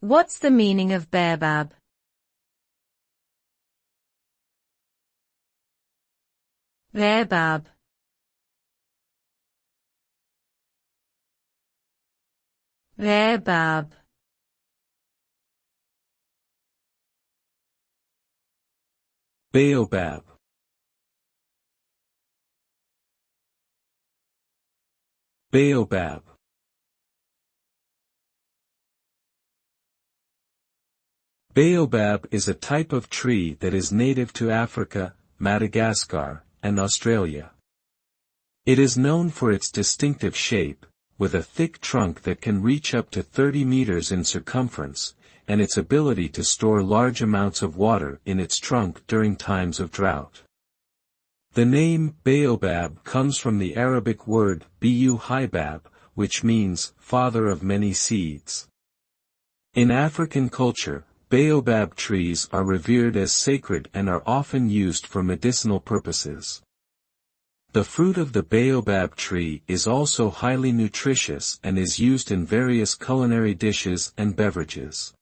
What's the meaning of baobab? Baobab. Baobab. Baobab. Baobab. Baobab is a type of tree that is native to Africa, Madagascar, and Australia. It is known for its distinctive shape, with a thick trunk that can reach up to 30 meters in circumference, and its ability to store large amounts of water in its trunk during times of drought. The name baobab comes from the Arabic word bu-hibab, which means father of many seeds. In African culture, baobab trees are revered as sacred and are often used for medicinal purposes. The fruit of the baobab tree is also highly nutritious and is used in various culinary dishes and beverages.